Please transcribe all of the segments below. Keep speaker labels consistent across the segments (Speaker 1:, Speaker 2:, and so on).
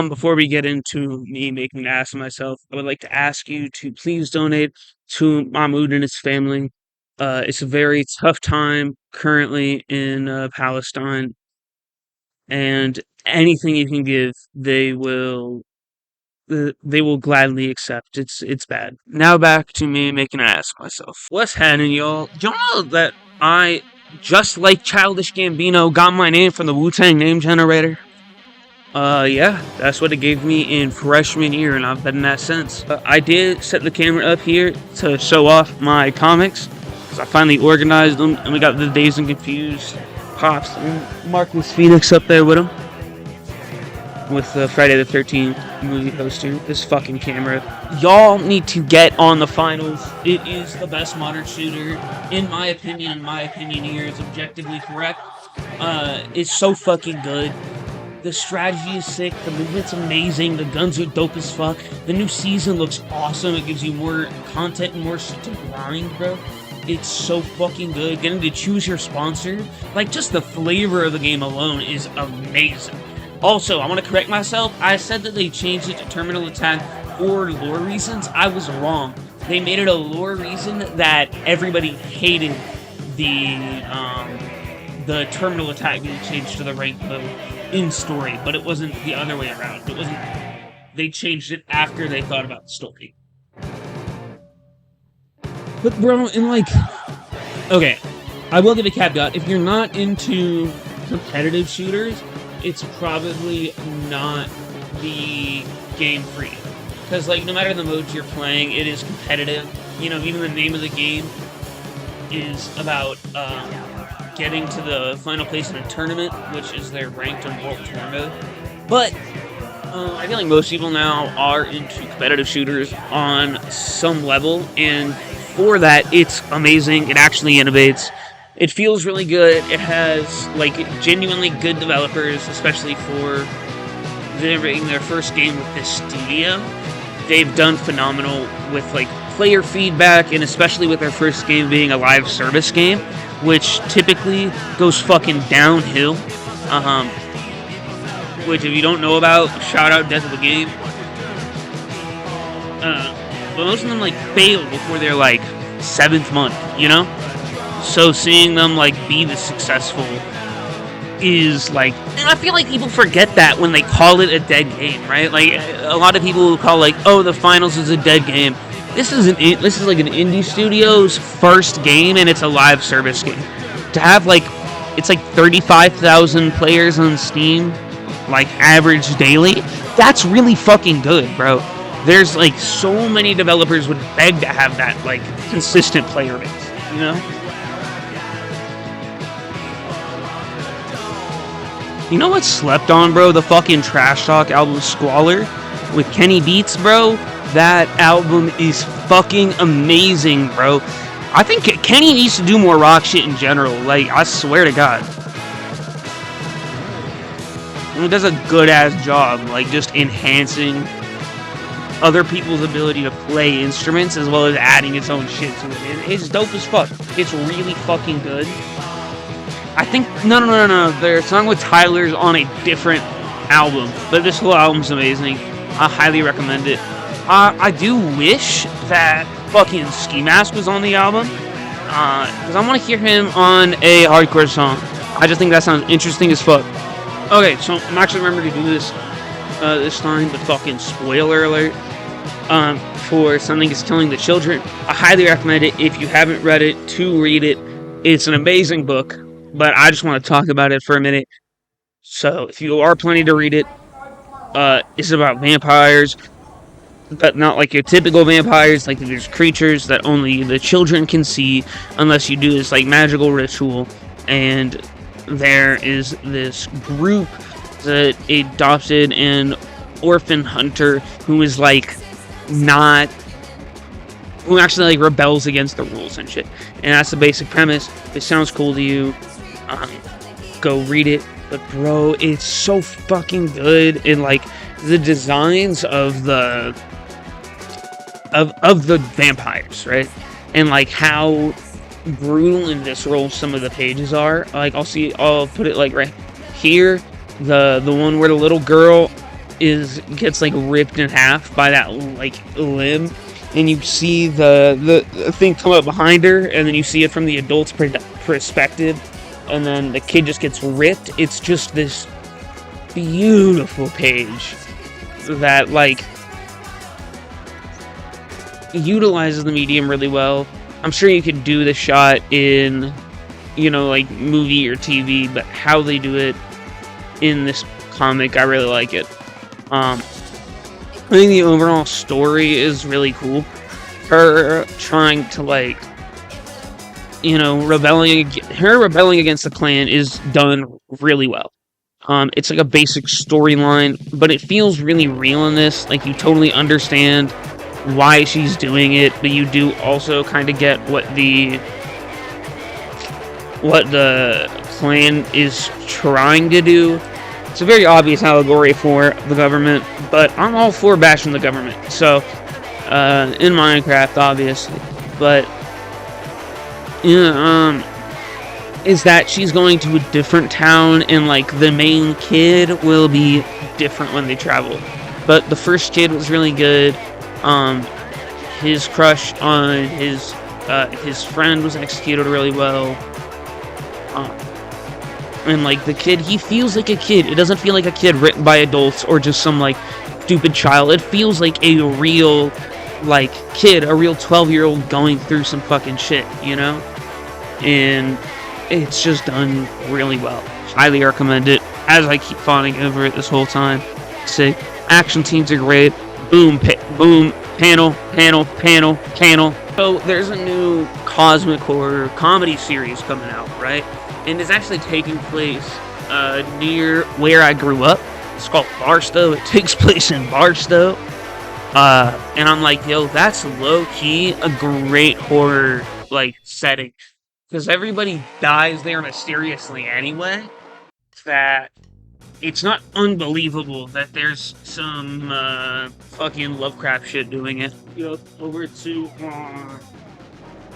Speaker 1: Before we get into me making an ass of myself, I would like to ask you to please donate to Mahmoud and his family. It's a very tough time currently in Palestine, and anything you can give, they will gladly accept. It's bad. Now back to me making an ass of myself. What's happening, y'all? Y'all know that I, just like Childish Gambino, got my name from the Wu-Tang name generator? Yeah, that's what it gave me in freshman year, and I've been in that since. I did set the camera up here to show off my comics, because I finally organized them, and we got the Dazed and Confused Pops and Marcus Phoenix up there with them. With the Friday the 13th movie poster. This fucking camera. Y'all need to get on the finals. It is the best modern shooter, in my opinion. My opinion here is objectively correct. It's so fucking good. The strategy is sick, the movement's amazing, the guns are dope as fuck, the new season looks awesome, it gives you more content and more shit to grind, bro. It's so fucking good. Getting to choose your sponsor, like, just the flavor of the game alone is amazing. Also, I want to correct myself, I said that they changed it to terminal attack for lore reasons. I was wrong. They made it a lore reason that everybody hated the terminal attack being changed to the rank mode in story, but it wasn't the other way around. It wasn't. They changed it after they thought about the story. But bro, and like, okay, I will give a caveat. If you're not into competitive shooters, it's probably not the game for you. Because like, no matter the modes you're playing, it is competitive. You know, even the name of the game is about getting to the final place in a tournament, which is their ranked and world tour mode. But I feel like most people now are into competitive shooters on some level, and for that, it's amazing. It actually innovates. It feels really good. It has like genuinely good developers, especially for delivering their first game with this studio. They've done phenomenal with like player feedback, and especially with their first game being a live service game, which typically goes fucking downhill. Which, if you don't know about, shout out Death of the Game. But most of them like fail before their like 7th month, you know? So seeing them like be this successful is like, and I feel like people forget that when they call it a dead game, right? Like a lot of people will call like, oh, the finals is a dead game. This is like an indie studio's first game, and it's a live service game. To have like, it's like 35,000 players on Steam, like average daily. That's really fucking good, bro. There's like so many developers would beg to have that like consistent player base, you know? You know what's slept on, bro? The fucking Trash Talk album Squalor with Kenny Beats, bro. That album is fucking amazing, bro. I think Kenny needs to do more rock shit in general. Like, I swear to God. And he does a good-ass job, like, just enhancing other people's ability to play instruments as well as adding its own shit to it. And it's dope as fuck. It's really fucking good. I think, no. Their song with Tyler's on a different album, but this whole album's amazing. I highly recommend it. I do wish that fucking Ski Mask was on the album, because I want to hear him on a hardcore song. I just think that sounds interesting as fuck. Okay, so I'm actually remembering to do this this time, but fucking spoiler alert. For Something Is Killing the Children. I highly recommend it. If you haven't read it, to read it. It's an amazing book, but I just want to talk about it for a minute. So, if you are planning to read it, it's about vampires, but not like your typical vampires. Like, there's creatures that only the children can see unless you do this like magical ritual. And there is this group that adopted an orphan hunter who is like who actually like rebels against the rules and shit. And that's the basic premise. If it sounds cool to you, go read it. But bro, it's so fucking good. And like the designs of the vampires, right? And like how brutal and visceral some of the pages are. Like I'll put it like right here. The one where the little girl gets like ripped in half by that like limb, and you see the thing come up behind her, and then you see it from the adult's perspective, and then the kid just gets ripped. It's just this beautiful page that like utilizes the medium really well. I'm sure you could do the shot in, you know, like movie or TV, but how they do it in this comic, I really like it. I think the overall story is really cool. Her trying to like, you know, rebelling against the clan is done really well. It's like a basic storyline, but it feels really real in this. Like, you totally understand why she's doing it, but you do also kind of get what the clan is trying to do. It's a very obvious allegory for the government, but I'm all for bashing the government. So, in Minecraft, obviously, but is that she's going to a different town, and like the main kid will be different when they travel. But the first kid was really good. His crush on his friend was executed really well. And like the kid, he feels like a kid. It doesn't feel like a kid written by adults or just some like stupid child. It feels like a real like kid, a real 12-year-old going through some fucking shit, you know? And it's just done really well. Highly recommend it, as I keep fawning over it this whole time. Sick. Action scenes are great. Boom, boom, panel. So there's a new cosmic horror comedy series coming out, right? And it's actually taking place near where I grew up. It's called Barstow. It takes place in Barstow. And I'm like, yo, that's low-key a great horror like setting. Because everybody dies there mysteriously anyway. That it's not unbelievable that there's some fucking Lovecraft shit doing it. You know, over to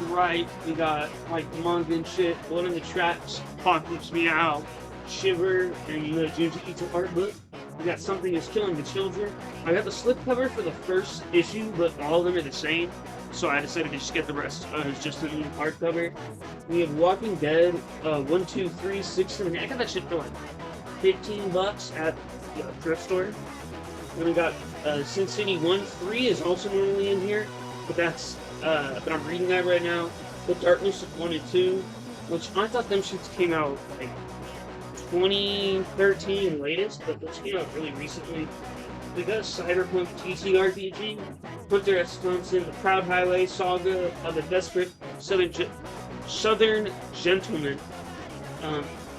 Speaker 1: right, we got like manga and shit. One of the tracks, Apocalypse Meow, Shiver, and Junji Ito art book. We got Something Is Killing the Children. I got the slipcover for the first issue, but all of them are the same. So I decided to just get the rest. It's just a new hardcover. We have Walking Dead, 1, 2, 3, 6, 7. I got that shit for like $15 at the thrift store. Then we got Sin City 1, 3 is also normally in here, but that's but I'm reading that right now. The Darkness of 1 and 2, which I thought them shits came out like 2013 latest, but those came out really recently. We got a Cyberpunk TTRPG, Hunter S. Thompson, The Proud Highway Saga of the Desperate Southern Gentleman,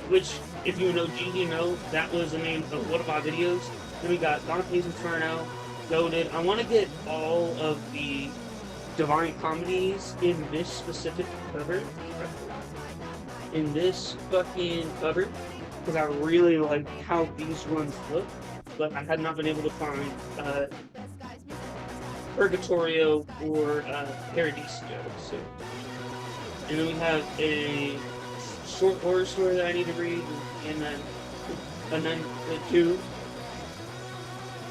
Speaker 1: which, if you know GD, know that was the name of one of our videos. Then we got Dante's Inferno, Goated. I want to get all of the Divine Comedies in this specific cover. In this fucking cover. Because I really like how these ones look. But I had not been able to find Purgatorio or Paradiso. So. And then we have a short horror story that I need to read, and then the two.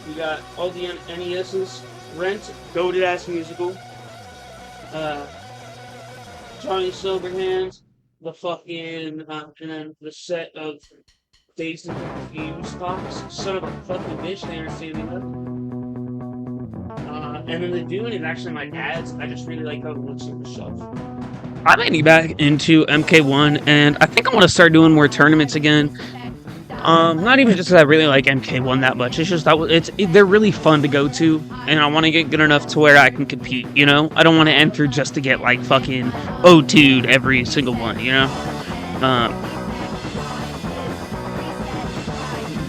Speaker 1: We got all the NES's, Rant, goated ass musical, Johnny Silverhands, the fucking, and then the set of Dazed and Confused Fox. Son of a fucking bitch, they aren't standing up. And then the Dune is actually my dad's. I just really like how it looks on the shelf. I might be back into MK1, and I think I want to start doing more tournaments again. Not even just because I really like MK1 that much. It's just they're really fun to go to, and I want to get good enough to where I can compete. You know, I don't want to enter just to get like fucking O2'd every single one. You know.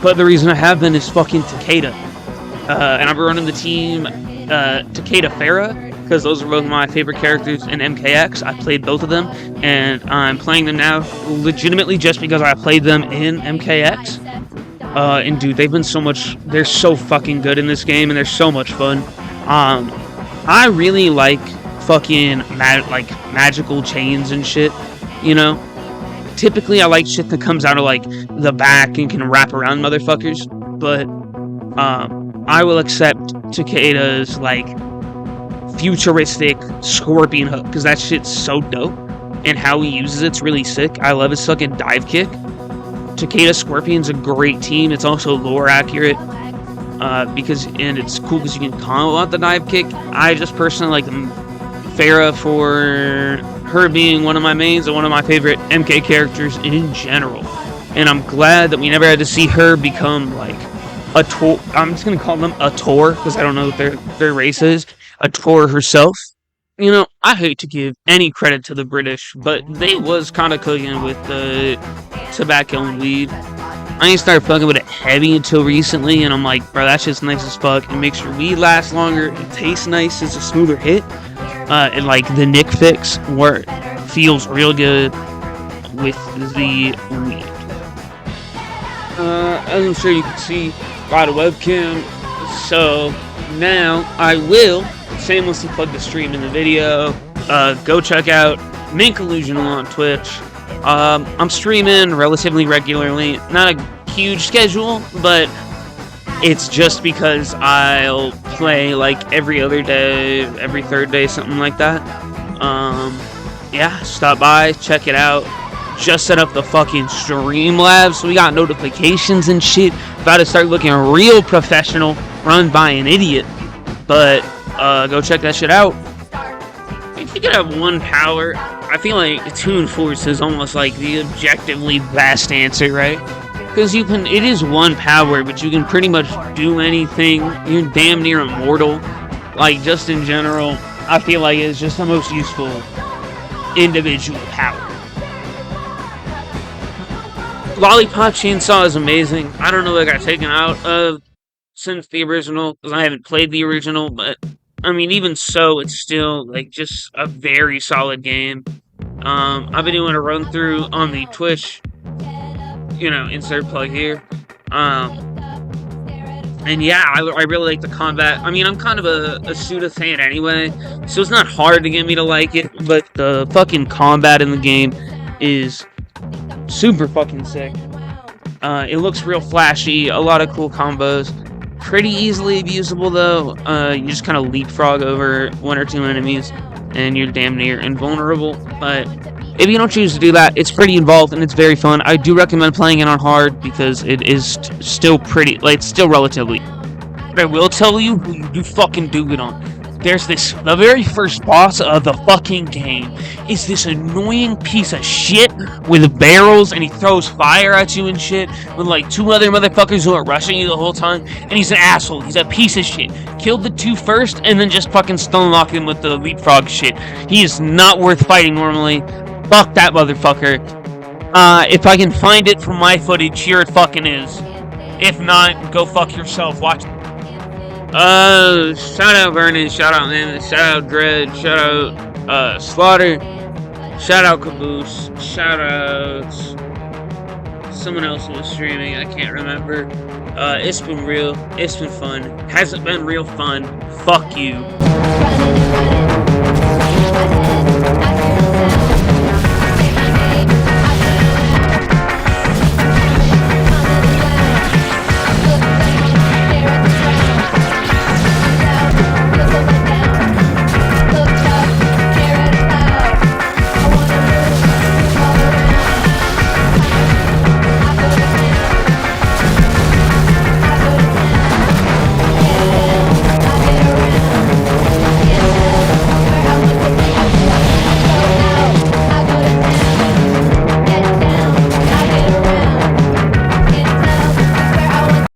Speaker 1: But the reason I have been is fucking Takeda. And I've been running the team Takeda Farah, because those are both my favorite characters in MKX. I played both of them, and I'm playing them now legitimately just because I played them in MKX. And dude, they're so fucking good in this game, and they're so much fun. I really like fucking magical chains and shit, you know? Typically, I like shit that comes out of, like, the back and can wrap around motherfuckers, but, I will accept Takeda's, like, futuristic scorpion hook, because that shit's so dope, and how he uses it's really sick. I love his fucking dive kick. Takeda Scorpion's a great team. It's also lore accurate, and it's cool because you can combo out the dive kick. I just personally like Farah for her being one of my mains and one of my favorite MK characters in general. And I'm glad that we never had to see her become like a Tor. I'm just gonna call them a Tor because I don't know what their race is. A Tor herself. You know, I hate to give any credit to the British, but they was kind of cooking with the tobacco and weed. I ain't started fucking with it heavy until recently, and I'm like, bro, that shit's nice as fuck. It makes your weed last longer. It tastes nice. It's a smoother hit. And like the Nick fix where it feels real good with the weed. As I'm sure you can see by the webcam. So now I will shamelessly plug the stream in the video. Go check out Mink-illusional on Twitch. I'm streaming relatively regularly. Not a huge schedule, but it's just because I'll play like every other day, every third day, something like that. Yeah, stop by, check it out. Just set up the fucking Streamlabs, so we got notifications and shit. About to start looking real professional, run by an idiot. But go check that shit out. If you could have one power, I feel like Toon Force is almost like the objectively best answer, right? Because it is one power, but you can pretty much do anything. You're damn near immortal. Like, just in general, I feel like it's just the most useful individual power. Lollipop Chainsaw is amazing. I don't know what got taken out of since the original, because I haven't played the original, but I mean, even so, it's still like just a very solid game. I've been doing a run through on the Twitch, you know, insert plug here. And yeah, I really like the combat. I mean, I'm kind of a Suda fan anyway, so it's not hard to get me to like it, but the fucking combat in the game is super fucking sick. It looks real flashy, a lot of cool combos. Pretty easily abusable though. You just kind of leapfrog over one or two enemies and you're damn near invulnerable. But if you don't choose to do that, it's pretty involved and it's very fun. I do recommend playing it on hard because it is still pretty, like, it's still relatively. But I will tell you who you do fucking do it on. There's the very first boss of the fucking game is this annoying piece of shit with barrels, and he throws fire at you and shit with like two other motherfuckers who are rushing you the whole time, and he's an asshole. He's a piece of shit. Killed the two first, and then just fucking stonewalked him with the leapfrog shit. He is not worth fighting normally. Fuck that motherfucker. If I can find it from my footage, here it fucking is. If not, go fuck yourself. Watch. Shout out Vernon, shout out Mammoth, shout out Dread, shout out Slaughter, shout out Caboose, shout out someone else who was streaming, I can't remember. It's been real, it's been fun. Hasn't been real fun. Fuck you.